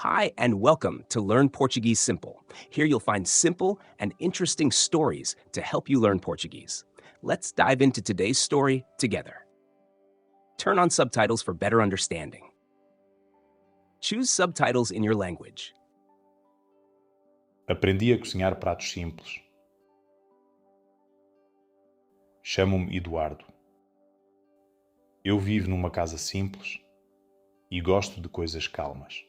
Hi, and welcome to Learn Portuguese Simple. Here you'll find simple and interesting stories to help you learn Portuguese. Let's dive into today's story together. Turn on subtitles for better understanding. Choose subtitles in your language. Aprendi a cozinhar pratos simples. Chamo-me Eduardo. Eu vivo numa casa simples e gosto de coisas calmas.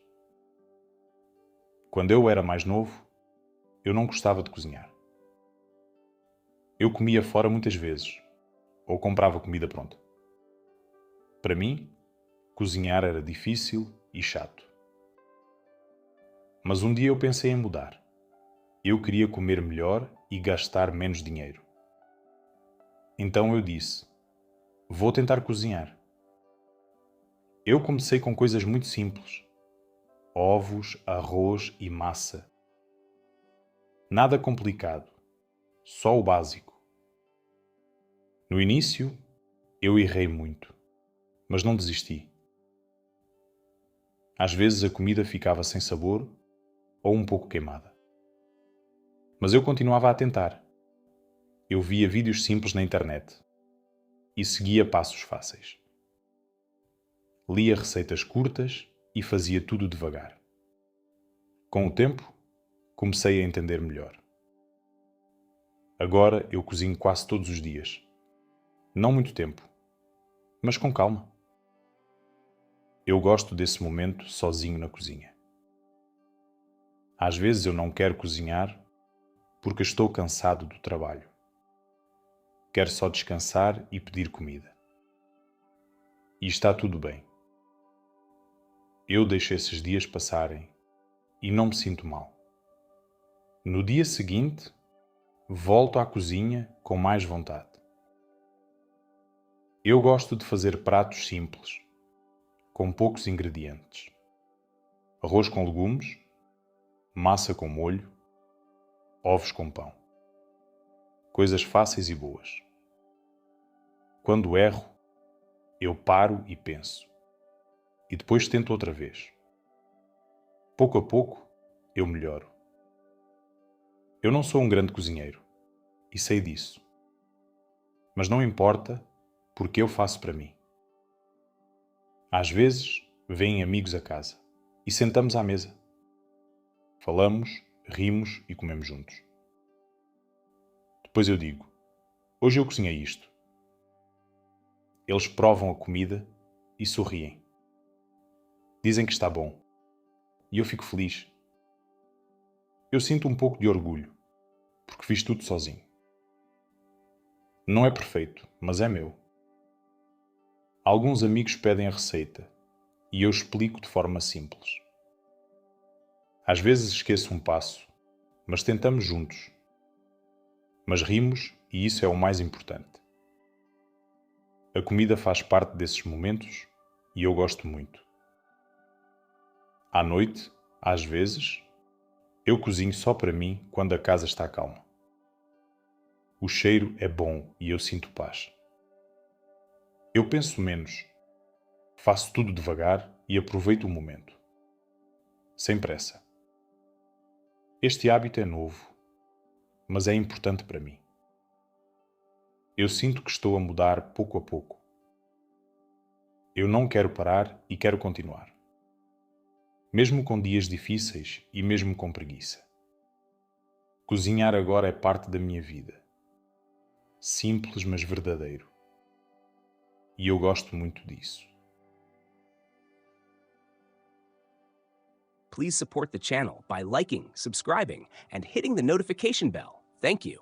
Quando eu era mais novo, eu não gostava de cozinhar. Eu comia fora muitas vezes, ou comprava comida pronta. Para mim, cozinhar era difícil e chato. Mas um dia eu pensei em mudar. Eu queria comer melhor e gastar menos dinheiro. Então eu disse: vou tentar cozinhar. Eu comecei com coisas muito simples: ovos, arroz e massa. Nada complicado, só o básico. No início, eu errei muito, mas não desisti. Às vezes a comida ficava sem sabor ou um pouco queimada. Mas eu continuava a tentar. Eu via vídeos simples na internet e seguia passos fáceis. Lia receitas curtas e fazia tudo devagar. Com o tempo, comecei a entender melhor. Agora eu cozinho quase todos os dias. Não muito tempo, mas com calma. Eu gosto desse momento sozinho na cozinha. Às vezes eu não quero cozinhar porque estou cansado do trabalho. Quero só descansar e pedir comida. E está tudo bem. Eu deixo esses dias passarem e não me sinto mal. No dia seguinte, volto à cozinha com mais vontade. Eu gosto de fazer pratos simples, com poucos ingredientes. Arroz com legumes, massa com molho, ovos com pão. Coisas fáceis e boas. Quando erro, eu paro e penso. E depois tento outra vez. Pouco a pouco, eu melhoro. Eu não sou um grande cozinheiro, e sei disso. Mas não importa, porque eu faço para mim. Às vezes, vêm amigos a casa e sentamos à mesa. Falamos, rimos e comemos juntos. Depois eu digo: hoje eu cozinhei isto. Eles provam a comida e sorriem. Dizem que está bom. E eu fico feliz. Eu sinto um pouco de orgulho, porque fiz tudo sozinho. Não é perfeito, mas é meu. Alguns amigos pedem a receita e eu explico de forma simples. Às vezes esqueço um passo, mas tentamos juntos. Mas rimos e isso é o mais importante. A comida faz parte desses momentos e eu gosto muito. À noite, às vezes, eu cozinho só para mim quando a casa está calma. O cheiro é bom e eu sinto paz. Eu penso menos, faço tudo devagar e aproveito o momento. Sem pressa. Este hábito é novo, mas é importante para mim. Eu sinto que estou a mudar pouco a pouco. Eu não quero parar e quero continuar. Mesmo com dias difíceis e mesmo com preguiça. Cozinhar agora é parte da minha vida. Simples, mas verdadeiro. E eu gosto muito disso. Please support the channel by liking, subscribing, and hitting the notification bell. Thank you.